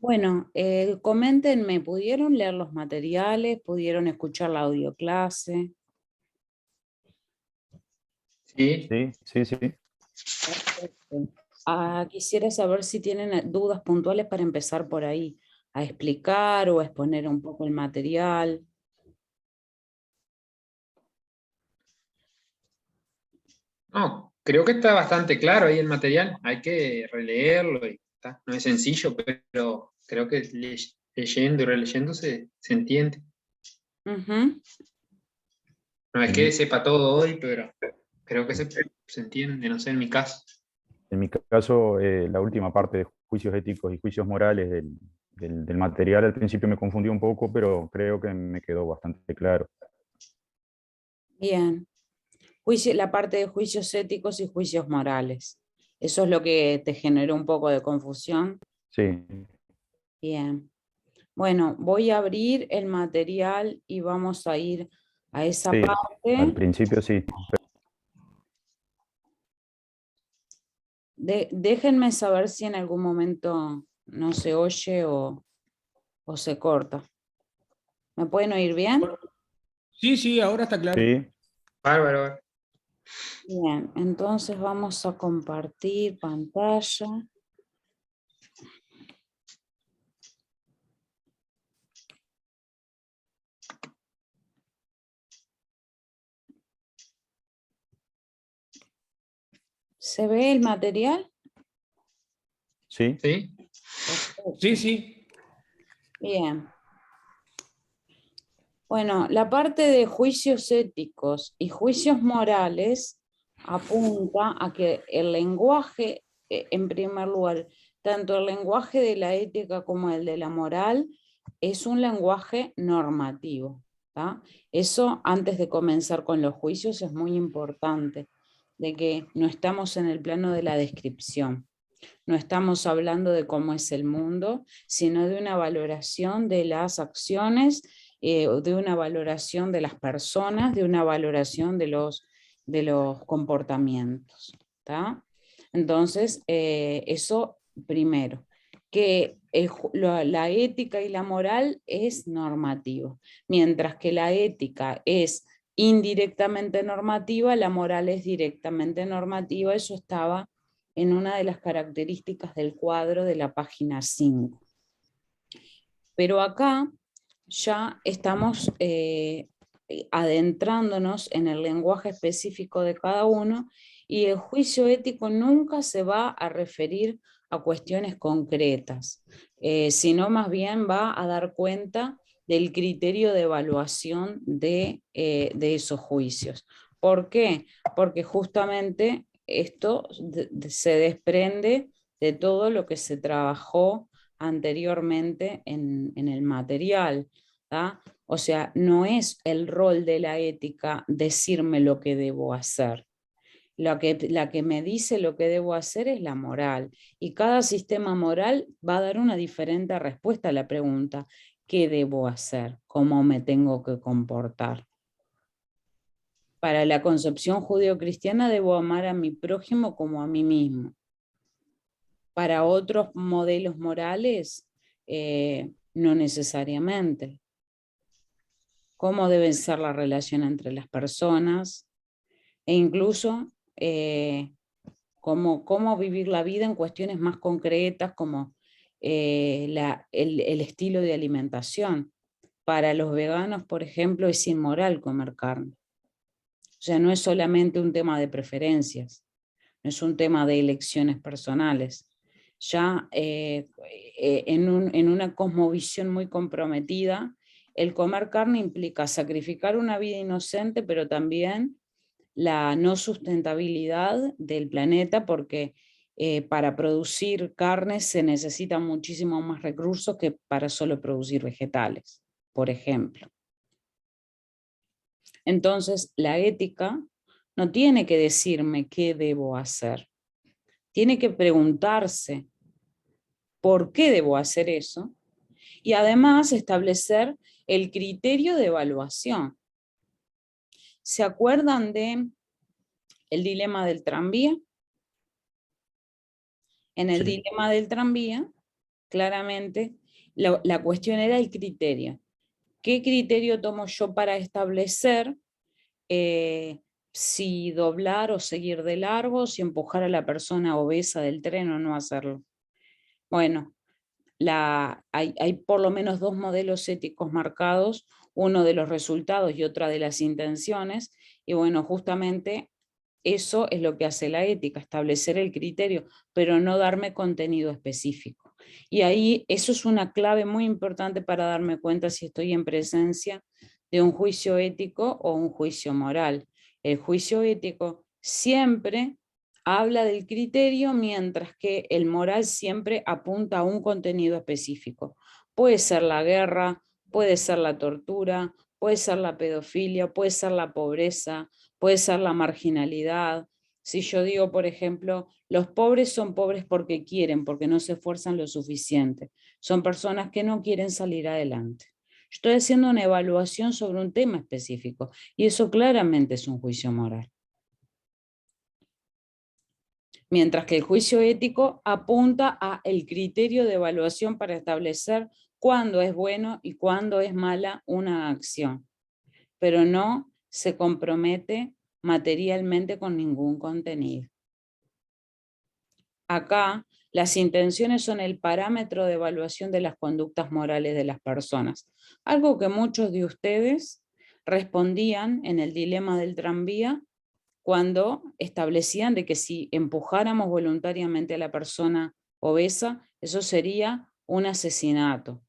Bueno, coméntenme, ¿pudieron leer los materiales? ¿Pudieron escuchar la audioclase? Sí, Sí, sí, sí. Perfecto. Quisiera saber si tienen dudas puntuales para empezar por ahí, a explicar o a exponer un poco el material. no, creo que está bastante claro ahí el material, hay que releerlo y está. No es sencillo, pero creo que leyendo y releyendo se entiende. Ujú. No es que En, sepa todo hoy, pero creo que se entiende, no sé, en mi caso. en mi caso, la última parte de juicios éticos y juicios morales del material al principio me confundió un poco, pero creo que me quedó bastante claro. Bien. La parte de juicios éticos y juicios morales. ¿Eso es lo que te generó un poco de confusión? Sí, Bien. Bueno, voy a abrir el material y vamos a ir a esa sí, al parte. principio sí. Déjenme saber si en algún momento no se oye o se corta. ¿Me pueden oír bien? Sí, sí, ahora está claro. Sí, Bárbaro, bárbaro. Bien, entonces vamos a compartir pantalla. ¿Se ve el material? sí, ¿Sí? Sí, Perfecto. sí. Bien. Bueno, la parte de juicios éticos y juicios morales apunta a que el lenguaje, en primer lugar, tanto el lenguaje de la ética como el de la moral, es un lenguaje normativo. ¿Tá? Eso, antes de comenzar con los juicios, es muy importante, de que no estamos en el plano de la descripción. No estamos hablando de cómo es el mundo, sino de una valoración de las acciones, de una valoración de las personas, de una valoración de los comportamientos. ¿Tá? Entonces, eso primero, que la ética y la moral es normativo, mientras que la ética es indirectamente normativa, la moral es directamente normativa. Eso estaba en una de las características del cuadro de la página 5. Pero acá ya estamos adentrándonos en el lenguaje específico de cada uno, y el juicio ético nunca se va a referir a cuestiones concretas, sino más bien va a dar cuenta del criterio de evaluación de esos juicios. ¿Por qué? Porque justamente esto se desprende de todo lo que se trabajó anteriormente en el material. ¿tá? O sea, no es el rol de la ética decirme lo que debo hacer. La que me dice lo que debo hacer es la moral. Y cada sistema moral va a dar una diferente respuesta a la pregunta: ¿qué debo hacer? ¿Cómo me tengo que comportar? Para la concepción judeocristiana, debo amar a mi prójimo como a mí mismo. Para otros modelos morales, no necesariamente. ¿Cómo debe ser la relación entre las personas? E incluso cómo vivir la vida en cuestiones más concretas, como el estilo de alimentación. Para los veganos, por ejemplo, es inmoral comer carne. O sea, no es solamente un tema de preferencias, no es un tema de elecciones personales. Ya en una cosmovisión muy comprometida, el comer carne implica sacrificar una vida inocente, pero también la no sustentabilidad del planeta, porque para producir carne se necesitan muchísimo más recursos que para solo producir vegetales, por ejemplo. Entonces, la ética no tiene que decirme qué debo hacer, tiene que preguntarse por qué debo hacer eso, y además establecer el criterio de evaluación. ¿Se acuerdan de el dilema del tranvía? En el sí, dilema del tranvía, claramente, la cuestión era el criterio. ¿Qué criterio tomo yo para establecer si doblar o seguir de largo, si empujar a la persona obesa del tren o no hacerlo? Bueno, hay por lo menos dos modelos éticos marcados, uno de los resultados y otra de las intenciones, y bueno, justamente eso es lo que hace la ética, establecer el criterio, pero no darme contenido específico. Y ahí eso es una clave muy importante para darme cuenta si estoy en presencia de un juicio ético o un juicio moral. El juicio ético siempre habla del criterio, mientras que el moral siempre apunta a un contenido específico. Puede ser la guerra, puede ser la tortura, puede ser la pedofilia, puede ser la pobreza, puede ser la marginalidad. Si yo digo, por ejemplo, los pobres son pobres porque quieren, porque no se esfuerzan lo suficiente. Son personas que no quieren salir adelante. Estoy haciendo una evaluación sobre un tema específico y eso claramente es un juicio moral. Mientras que el juicio ético apunta a el criterio de evaluación para establecer cuándo es bueno y cuándo es mala una acción, pero no se compromete materialmente con ningún contenido. Acá, las intenciones son el parámetro de evaluación de las conductas morales de las personas, algo que muchos de ustedes respondían en el dilema del tranvía cuando establecían de que si empujáramos voluntariamente a la persona obesa, eso sería un asesinato.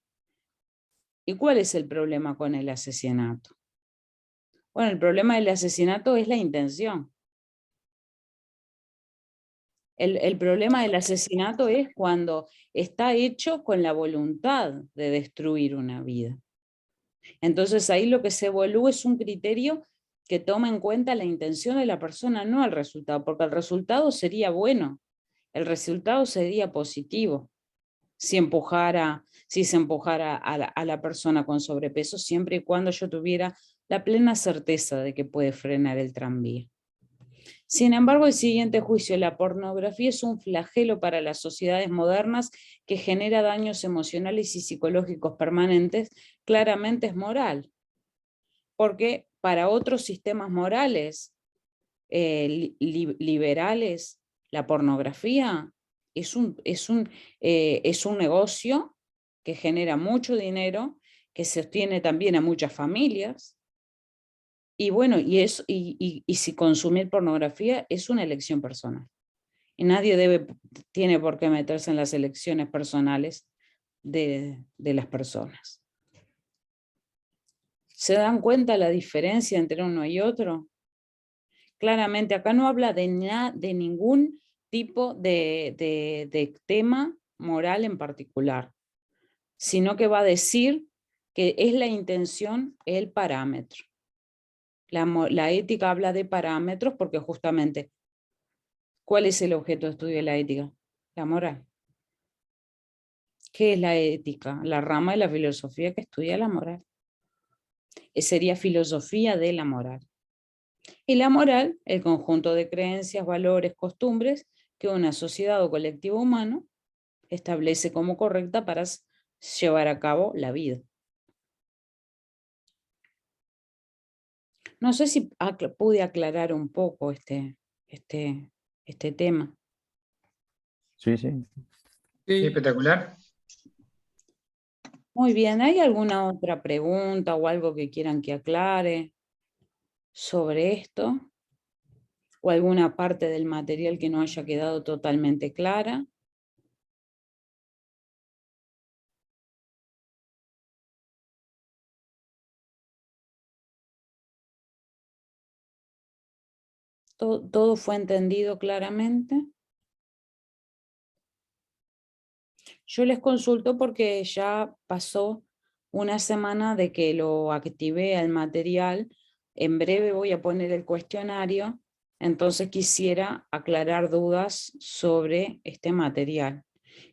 ¿Y cuál es el problema con el asesinato? Bueno, el problema del asesinato es la intención. El problema del asesinato es cuando está hecho con la voluntad de destruir una vida. Entonces ahí lo que se evalúa es un criterio que toma en cuenta la intención de la persona, no el resultado, porque el resultado sería bueno, el resultado sería positivo si se empujara a la persona con sobrepeso, siempre y cuando yo tuviera la plena certeza de que puede frenar el tranvía. Sin embargo, el siguiente juicio, la pornografía es un flagelo para las sociedades modernas que genera daños emocionales y psicológicos permanentes, claramente es moral, porque para otros sistemas morales liberales, la pornografía es un negocio que genera mucho dinero, que sostiene también a muchas familias. Y bueno, y si consumir pornografía es una elección personal. Y nadie tiene por qué meterse en las elecciones personales de las personas. ¿Se dan cuenta la diferencia entre uno y otro? Claramente acá no habla de ningún tipo de tema moral en particular, sino que va a decir que es la intención el parámetro. La ética habla de parámetros porque justamente, ¿cuál es el objeto de estudio de la ética? La moral. ¿Qué es la ética? La rama de la filosofía que estudia la moral. Sería filosofía de la moral. Y la moral, el conjunto de creencias, valores, costumbres que una sociedad o colectivo humano establece como correcta para llevar a cabo la vida. No sé si pude aclarar un poco este tema. Sí, sí. Sí, espectacular. Muy bien, ¿hay alguna otra pregunta o algo que quieran que aclare sobre esto? ¿O alguna parte del material que no haya quedado totalmente clara? ¿Todo fue entendido claramente? Yo les consulto porque ya pasó una semana de que lo activé al material. En breve voy a poner el cuestionario, entonces quisiera aclarar dudas sobre este material,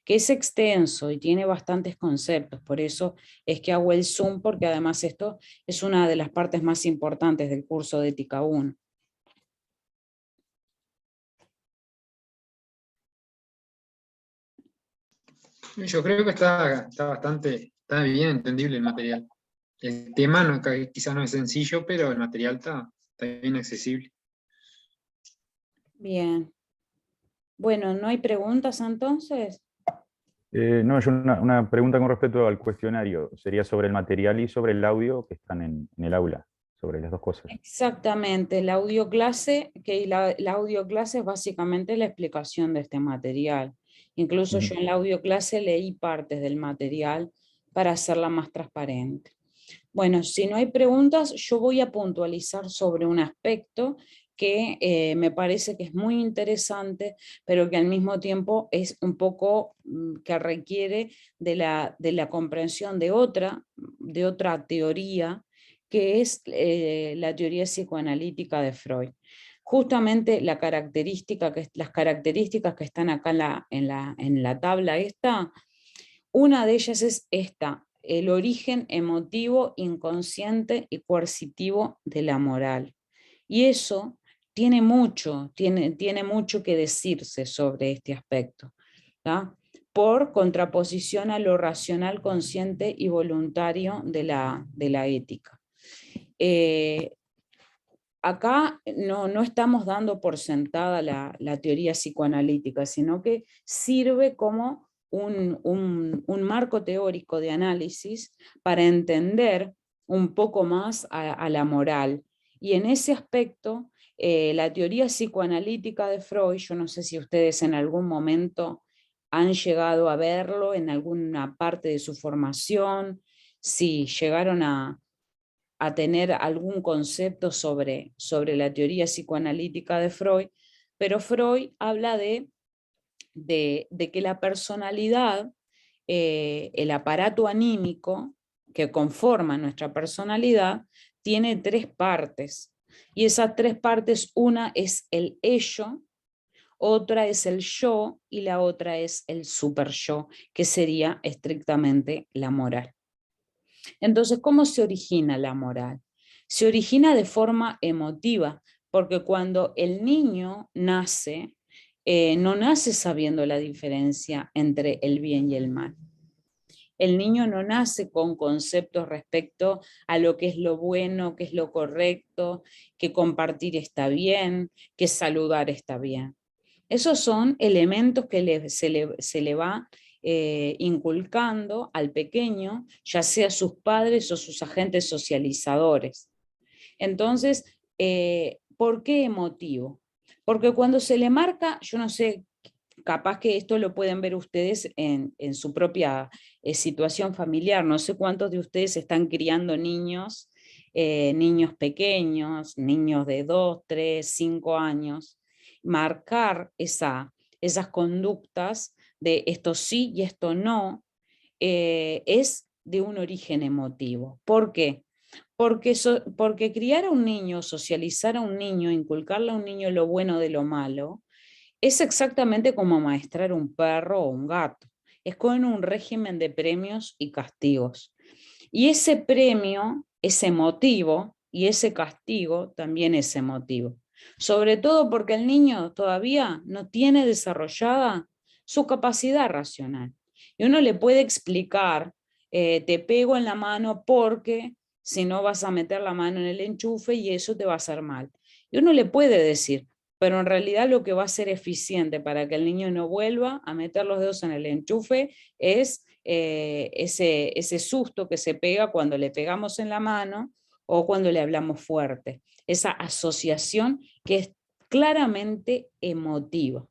que es extenso y tiene bastantes conceptos. Por eso es que hago el Zoom, porque además esto es una de las partes más importantes del curso de Ética 1. Yo creo que está bien entendible el material. El tema quizás no es sencillo, pero el material está bien accesible. Bien. Bueno, ¿no hay preguntas entonces? No, yo una pregunta con respecto al cuestionario. Sería sobre el material y sobre el audio que están en el aula, sobre las dos cosas. Exactamente, la audioclase, que la audioclase es básicamente la explicación de este material. Incluso yo en la audioclase leí partes del material para hacerla más transparente. Bueno, si no hay preguntas, yo voy a puntualizar sobre un aspecto que me parece que es muy interesante, pero que al mismo tiempo es un poco que requiere de la comprensión de otra teoría, que es la teoría psicoanalítica de Freud. Justamente las características que están acá en la tabla esta, una de ellas es esta: el origen emotivo, inconsciente y coercitivo de la moral. Y eso tiene mucho que decirse sobre este aspecto, ¿tá? Por contraposición a lo racional, consciente y voluntario de la ética. Acá no estamos dando por sentada la teoría psicoanalítica, sino que sirve como un marco teórico de análisis para entender un poco más a la moral. Y en ese aspecto, la teoría psicoanalítica de Freud, yo no sé si ustedes en algún momento han llegado a verlo en alguna parte de su formación, si llegaron a tener algún concepto sobre la teoría psicoanalítica de Freud, pero Freud habla de que la personalidad, el aparato anímico que conforma nuestra personalidad, tiene tres partes. Y esas tres partes, una es el ello, otra es el yo y la otra es el super yo, que sería estrictamente la moral. Entonces, ¿cómo se origina la moral? Se origina de forma emotiva, porque cuando el niño nace, no nace sabiendo la diferencia entre el bien y el mal. El niño no nace con conceptos respecto a lo que es lo bueno, que es lo correcto, que compartir está bien, que saludar está bien. Esos son elementos que se le va inculcando al pequeño, ya sea sus padres o sus agentes socializadores. Entonces, ¿por qué emotivo? Porque cuando se le marca, yo no sé, capaz que esto lo pueden ver ustedes en su propia situación familiar, no sé cuántos de ustedes están criando niños, niños pequeños, niños de 2, 3, 5 años, marcar esas conductas de esto sí y esto no, es de un origen emotivo. ¿Por qué? Porque criar a un niño, socializar a un niño, inculcarle a un niño lo bueno de lo malo, es exactamente como amaestrar un perro o un gato. Es con un régimen de premios y castigos. Y ese premio es emotivo y ese castigo también es emotivo. Sobre todo porque el niño todavía no tiene desarrollada su capacidad racional. Y uno le puede explicar, te pego en la mano porque si no vas a meter la mano en el enchufe y eso te va a hacer mal. Y uno le puede decir, pero en realidad lo que va a ser eficiente para que el niño no vuelva a meter los dedos en el enchufe es ese susto que se pega cuando le pegamos en la mano o cuando le hablamos fuerte. Esa asociación que es claramente emotiva.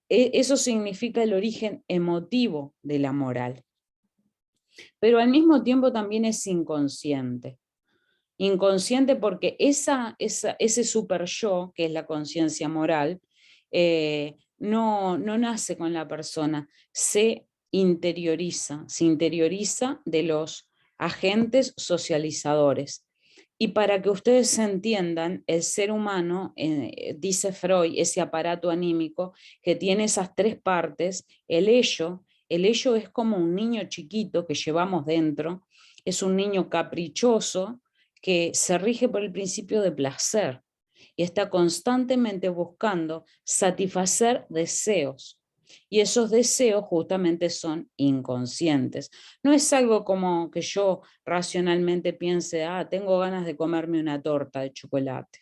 Eso significa el origen emotivo de la moral. Pero al mismo tiempo también es inconsciente. Inconsciente porque ese super yo, que es la conciencia moral, no nace con la persona, se interioriza de los agentes socializadores. Y para que ustedes se entiendan, el ser humano, dice Freud, ese aparato anímico que tiene esas tres partes, el ello es como un niño chiquito que llevamos dentro, es un niño caprichoso que se rige por el principio de placer y está constantemente buscando satisfacer deseos. Y esos deseos justamente son inconscientes. No es algo como que yo racionalmente piense, tengo ganas de comerme una torta de chocolate.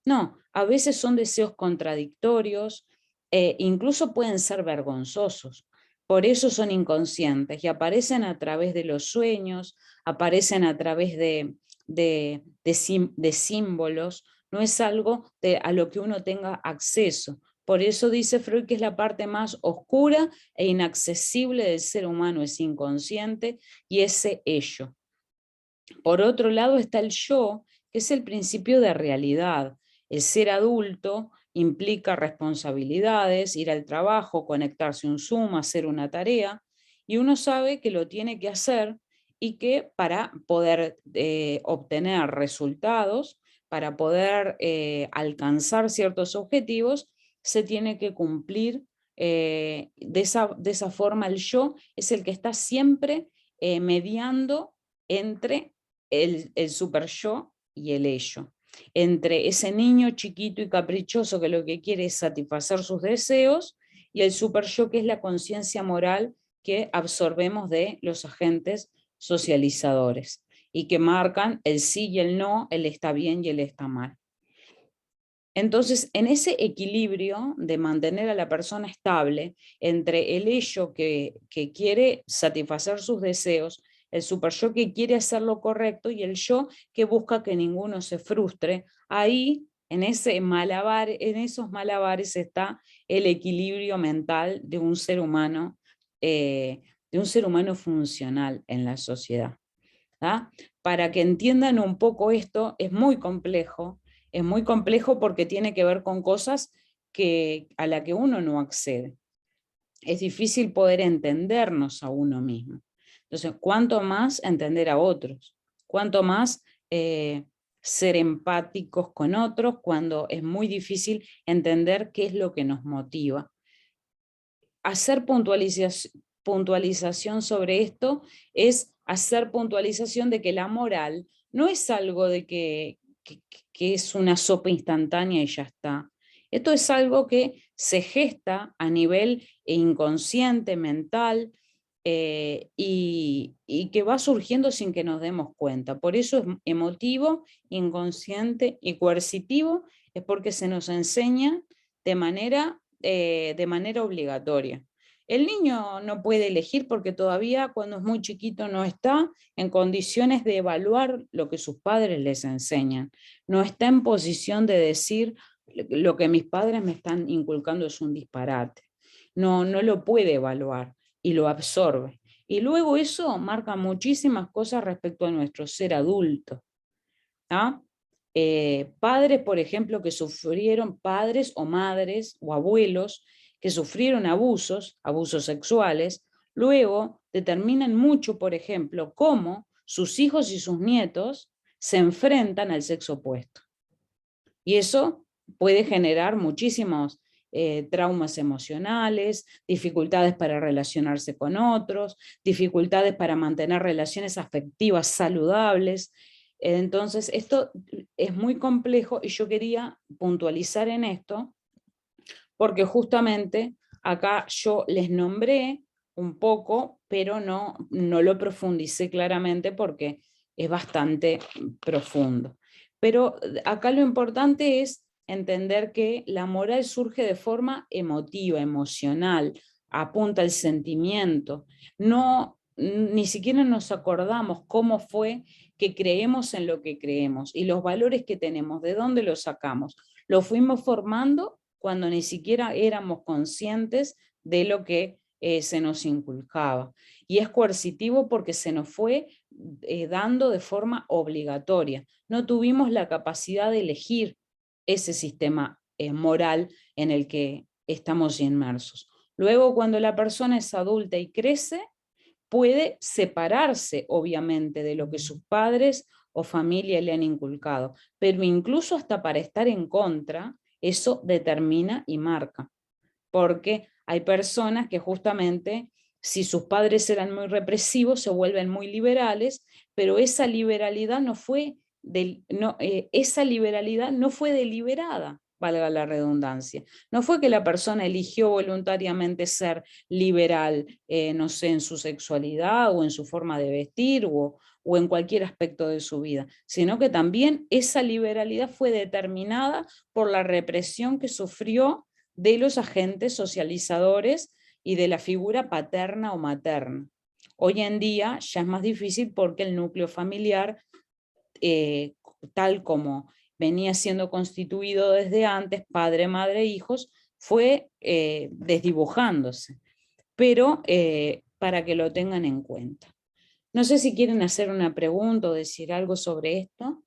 No, a veces son deseos contradictorios, incluso pueden ser vergonzosos. Por eso son inconscientes y aparecen a través de los sueños, aparecen a través de símbolos, no es algo a lo que uno tenga acceso. Por eso dice Freud que es la parte más oscura e inaccesible del ser humano, es inconsciente y ese ello. Por otro lado está el yo, que es el principio de realidad. El ser adulto implica responsabilidades, ir al trabajo, conectarse a un Zoom, hacer una tarea, y uno sabe que lo tiene que hacer y que para poder obtener resultados, para poder alcanzar ciertos objetivos, se tiene que cumplir. De esa forma el yo es el que está siempre mediando entre el super yo y el ello, entre ese niño chiquito y caprichoso que lo que quiere es satisfacer sus deseos y el super yo, que es la conciencia moral que absorbemos de los agentes socializadores y que marcan el sí y el no, el está bien y el está mal. Entonces, en ese equilibrio de mantener a la persona estable entre el ello que quiere satisfacer sus deseos, el super yo que quiere hacer lo correcto y el yo que busca que ninguno se frustre, ahí en esos malabares está el equilibrio mental de un ser humano funcional en la sociedad. ¿Ah? Para que entiendan un poco esto, es muy complejo porque tiene que ver con cosas a las que uno no accede. Es difícil poder entendernos a uno mismo. Entonces, cuánto más entender a otros, cuánto más ser empáticos con otros, cuando es muy difícil entender qué es lo que nos motiva. Hacer puntualización sobre esto es hacer puntualización de que la moral no es algo de que es una sopa instantánea y ya está. Esto es algo que se gesta a nivel inconsciente, mental, y que va surgiendo sin que nos demos cuenta. Por eso es emotivo, inconsciente y coercitivo, es porque se nos enseña de manera obligatoria. El niño no puede elegir porque todavía cuando es muy chiquito no está en condiciones de evaluar lo que sus padres les enseñan. No está en posición de decir lo que mis padres me están inculcando es un disparate. No lo puede evaluar y lo absorbe. Y luego eso marca muchísimas cosas respecto a nuestro ser adulto. ¿Ah? Padres, por ejemplo, que sufrieron, padres o madres o abuelos que sufrieron abusos sexuales, luego determinan mucho, por ejemplo, cómo sus hijos y sus nietos se enfrentan al sexo opuesto. Y eso puede generar muchísimos traumas emocionales, dificultades para relacionarse con otros, dificultades para mantener relaciones afectivas saludables. Entonces, esto es muy complejo y yo quería puntualizar en esto porque justamente acá yo les nombré un poco, pero no lo profundicé claramente porque es bastante profundo. Pero acá lo importante es entender que la moral surge de forma emotiva, emocional, apunta al sentimiento. Ni siquiera nos acordamos cómo fue que creemos en lo que creemos y los valores que tenemos, de dónde los sacamos. Los fuimos formando cuando ni siquiera éramos conscientes de lo que se nos inculcaba. Y es coercitivo porque se nos fue dando de forma obligatoria. No tuvimos la capacidad de elegir ese sistema moral en el que estamos inmersos. Luego, cuando la persona es adulta y crece, puede separarse, obviamente, de lo que sus padres o familia le han inculcado, pero incluso hasta para estar en contra, eso determina y marca, porque hay personas que justamente, si sus padres eran muy represivos, se vuelven muy liberales, pero esa liberalidad no fue deliberada, valga la redundancia. No fue que la persona eligió voluntariamente ser liberal, no sé, en su sexualidad o en su forma de vestir o en cualquier aspecto de su vida, sino que también esa liberalidad fue determinada por la represión que sufrió de los agentes socializadores y de la figura paterna o materna. Hoy en día ya es más difícil porque el núcleo familiar, tal como venía siendo constituido desde antes, padre, madre, hijos, fue desdibujándose, pero para que lo tengan en cuenta. No sé si quieren hacer una pregunta o decir algo sobre esto.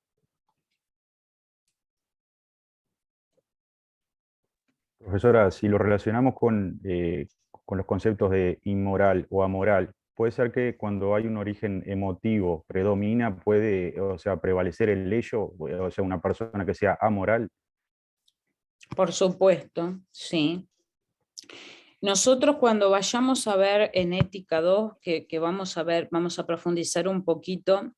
Profesora, si lo relacionamos con los conceptos de inmoral o amoral, puede ser que cuando hay un origen emotivo predomina, puede, o sea, prevalecer el hecho, o sea, una persona que sea amoral. Por supuesto, sí. Nosotros cuando vayamos a ver en Ética 2, que vamos a ver, vamos a profundizar un poquito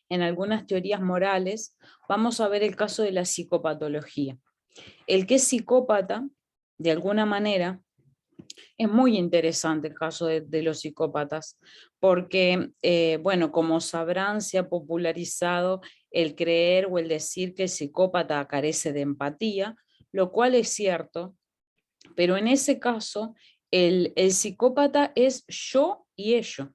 en algunas teorías morales, vamos a ver el caso de la psicopatología. El que es psicópata, de alguna manera, es muy interesante el caso de los psicópatas, porque, bueno, como sabrán, se ha popularizado el creer o el decir que el psicópata carece de empatía, lo cual es cierto, pero en ese caso, el psicópata es yo y ello.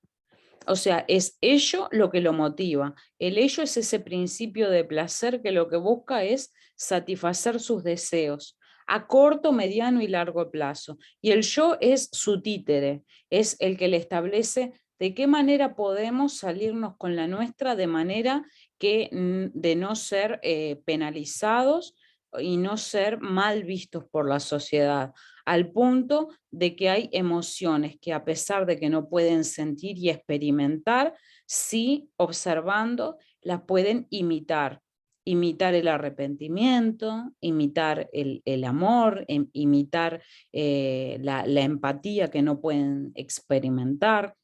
O sea, es ello lo que lo motiva. El ello es ese principio de placer que lo que busca es satisfacer sus deseos a corto, mediano y largo plazo. Y el yo es su títere, es el que le establece de qué manera podemos salirnos con la nuestra de manera que de no ser penalizados y no ser mal vistos por la sociedad, al punto de que hay emociones que a pesar de que no pueden sentir y experimentar, sí observando las pueden imitar. Imitar el arrepentimiento, imitar el amor, imitar la empatía que no pueden experimentar.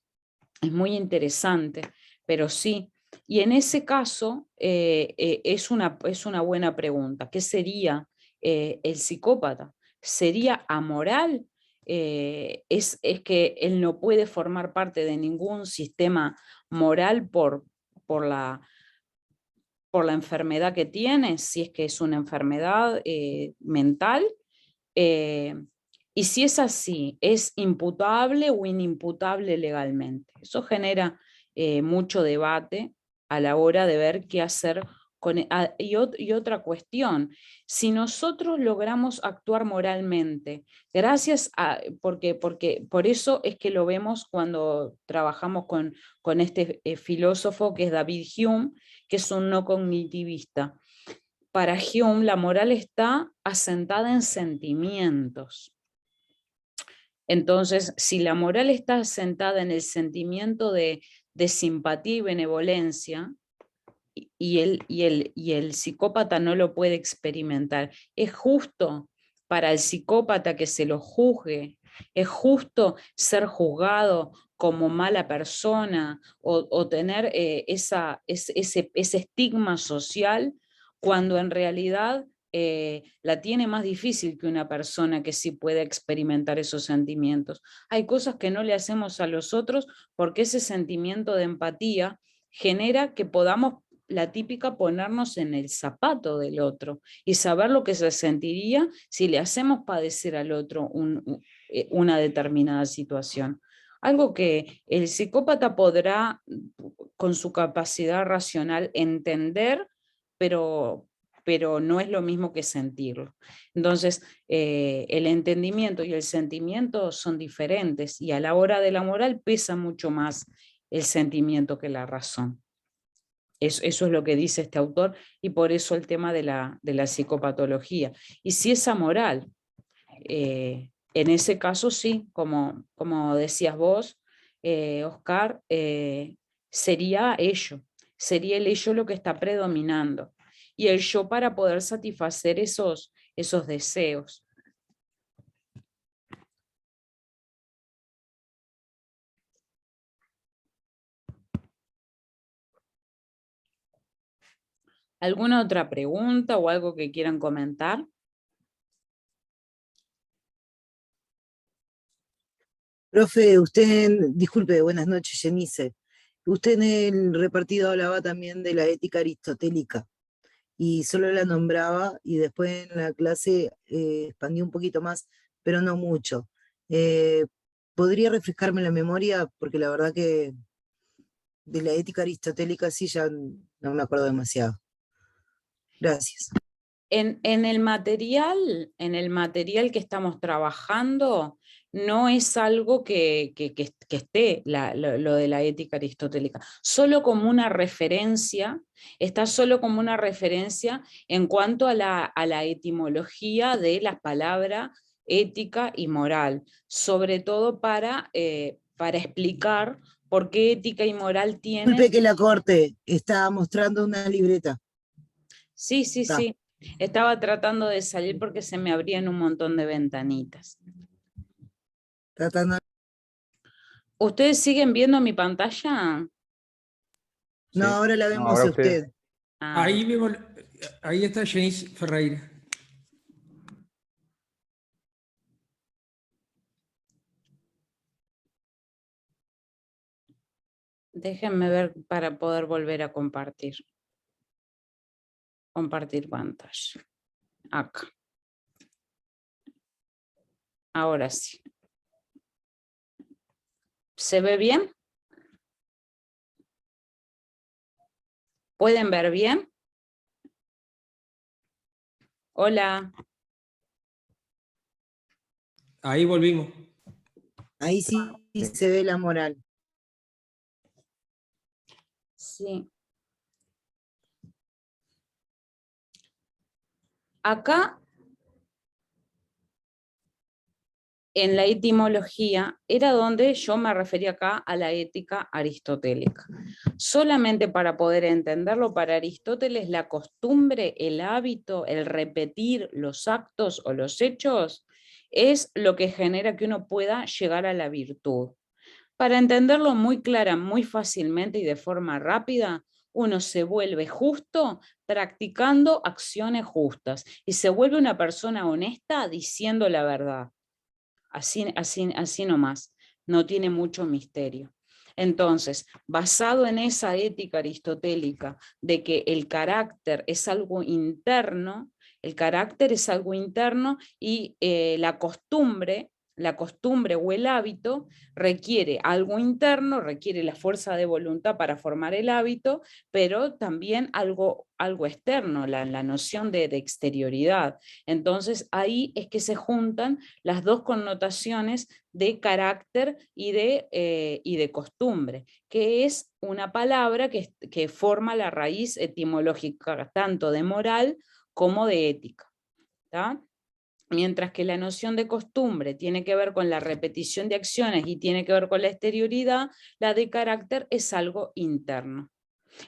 Es muy interesante, pero sí. Y en ese caso es una buena pregunta. ¿Qué sería el psicópata? ¿Sería amoral? Es que él no puede formar parte de ningún sistema moral por la, por la enfermedad que tiene, si es que es una enfermedad mental. eh, y si es así, ¿es imputable o inimputable legalmente? Eso genera mucho debate a la hora de ver qué hacer con... Y otra cuestión, si nosotros logramos actuar moralmente, gracias a... porque por eso es que lo vemos cuando trabajamos con este filósofo que es David Hume, que es un no cognitivista. Para Hume la moral está asentada en sentimientos. Entonces, si la moral está asentada en el sentimiento de simpatía y benevolencia, y el psicópata no lo puede experimentar, es justo para el psicópata que se lo juzgue, es justo ser juzgado como mala persona o tener ese estigma social cuando en realidad la tiene más difícil que una persona que sí puede experimentar esos sentimientos. Hay cosas que no le hacemos a los otros porque ese sentimiento de empatía genera que podamos, la típica, ponernos en el zapato del otro y saber lo que se sentiría si le hacemos padecer al otro una determinada situación. Algo que el psicópata podrá, con su capacidad racional, entender, pero no es lo mismo que sentirlo. Entonces, el entendimiento y el sentimiento son diferentes y a la hora de la moral pesa mucho más el sentimiento que la razón. Eso es lo que dice este autor y por eso el tema de la psicopatología. Y si es amoral, en ese caso sí, como decías vos, Oscar, sería el ello lo que está predominando. Y el yo para poder satisfacer esos deseos. ¿Alguna otra pregunta o algo que quieran comentar? Profe, usted, disculpe, buenas noches, Yenice. Usted en el repartido hablaba también de la ética aristotélica y solo la nombraba y después en la clase expandió un poquito más, pero no mucho. ¿Podría refrescarme la memoria? Porque la verdad que de la ética aristotélica sí ya no me acuerdo demasiado. Gracias. En el material que estamos trabajando, no es algo que esté lo de la ética aristotélica, solo como una referencia, está solo como una referencia en cuanto a la etimología de las palabras ética y moral, sobre todo para explicar por qué ética y moral tienen... Disculpe que la corte, está mostrando una libreta. Sí, sí, Está. sí. Estaba tratando de salir porque se me abrían un montón de ventanitas. Tratando. ¿Ustedes siguen viendo mi pantalla? No, Sí. ahora la No, vemos ahora a usted. usted. Ah, Ahí vemos, ahí está Janice Ferreira. déjenme ver para poder volver a compartir. Compartir pantalla. Acá. Ahora sí. ¿Se ve bien? ¿Pueden ver bien? Hola. Ahí volvimos. Ahí sí se ve la moral. Sí. Acá, en la etimología, era donde yo me refería acá a la ética aristotélica. Solamente para poder entenderlo, para Aristóteles la costumbre, el hábito, el repetir los actos o los hechos es lo que genera que uno pueda llegar a la virtud. Para entenderlo muy clara, muy fácilmente y de forma rápida, uno se vuelve justo practicando acciones justas y se vuelve una persona honesta diciendo la verdad. Así nomás, no tiene mucho misterio. Entonces, basado en esa ética aristotélica de que el carácter es algo interno, el carácter es algo interno y la costumbre o el hábito requiere algo interno, requiere la fuerza de voluntad para formar el hábito, pero también algo externo, la noción de exterioridad. Entonces ahí es que se juntan las dos connotaciones de carácter y de costumbre, que es una palabra que forma la raíz etimológica tanto de moral como de ética. ¿Tá? Mientras que la noción de costumbre tiene que ver con la repetición de acciones y tiene que ver con la exterioridad, la de carácter es algo interno.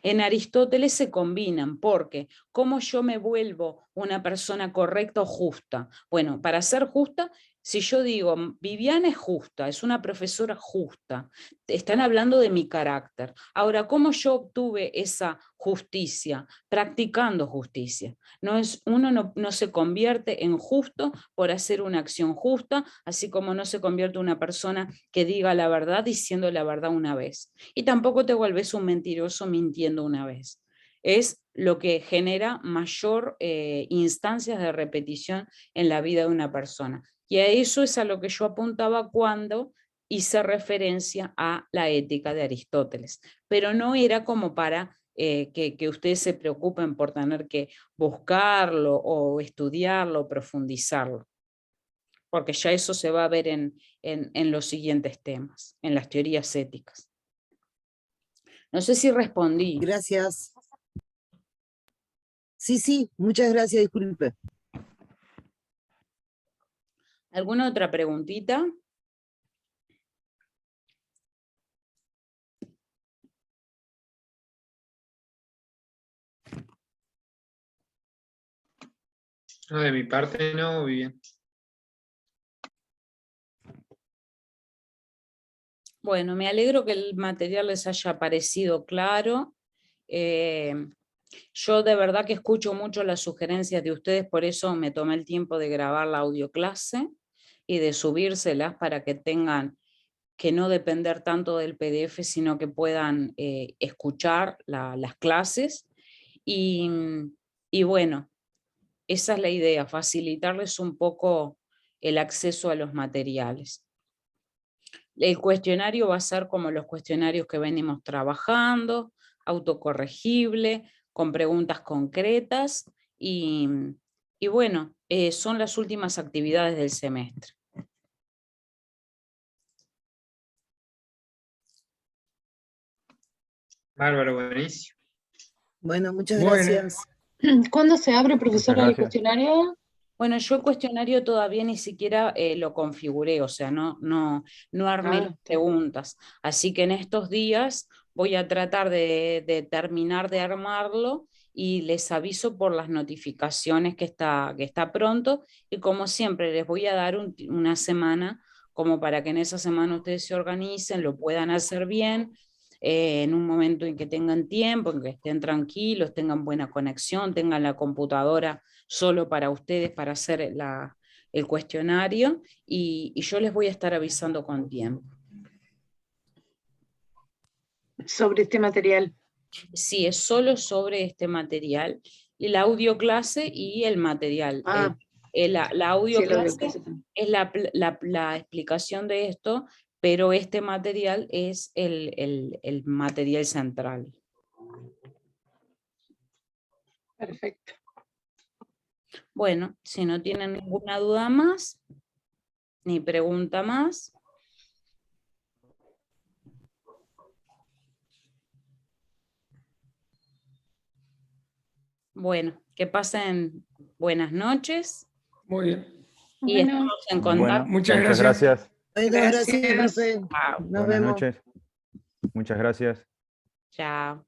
En Aristóteles se combinan porque ¿cómo yo me vuelvo una persona correcta o justa? Bueno, para ser justa, si yo digo Viviana es justa, es una profesora justa, están hablando de mi carácter. Ahora, ¿cómo yo obtuve esa justicia? Practicando justicia. Uno no se convierte en justo por hacer una acción justa, así como no se convierte en una persona que diga la verdad diciendo la verdad una vez. Y tampoco te vuelves un mentiroso mintiendo una vez. Es lo que genera mayor instancias de repetición en la vida de una persona. Y a eso es a lo que yo apuntaba cuando hice referencia a la ética de Aristóteles. Pero no era como para que ustedes se preocupen por tener que buscarlo o estudiarlo, o profundizarlo. Porque ya eso se va a ver en los siguientes temas, en las teorías éticas. No sé si respondí. Gracias. Sí, muchas gracias, disculpe. ¿Alguna otra preguntita? No, de mi parte no, muy bien. Bueno, me alegro que el material les haya parecido claro. Yo de verdad que escucho mucho las sugerencias de ustedes, por eso me tomé el tiempo de grabar la audioclase y de subírselas para que tengan que no depender tanto del PDF, sino que puedan escuchar las clases. Y bueno, esa es la idea, facilitarles un poco el acceso a los materiales. El cuestionario va a ser como los cuestionarios que venimos trabajando, autocorregible, con preguntas concretas y bueno, son las últimas actividades del semestre. Bárbaro, buenísimo. Bueno, muchas Bueno. gracias. ¿Cuándo se abre, profesora, el gracias. cuestionario? Bueno, yo el cuestionario todavía ni siquiera lo configuré, o sea, no armé las preguntas. Así que en estos días voy a tratar de terminar de armarlo y les aviso por las notificaciones que está pronto. Y como siempre, les voy a dar una semana como para que en esa semana ustedes se organicen, lo puedan hacer bien, en un momento en que tengan tiempo, en que estén tranquilos, tengan buena conexión, tengan la computadora solo para ustedes para hacer el cuestionario y yo les voy a estar avisando con tiempo. Sobre este material. Sí, es solo sobre este material, y la audioclase y el material. Ah, la sí, el audioclase audioclase también. es la explicación de esto, pero este material es el material central. Perfecto. Bueno, si no tienen ninguna duda más, ni pregunta más. Bueno, que pasen buenas noches Muy bien. y Bueno, estamos en contacto. Bueno, Muchas muchas gracias. gracias. Bueno, gracias, Gracias. profe. Chao. Nos Buenas vemos. noches. Muchas gracias. Chao.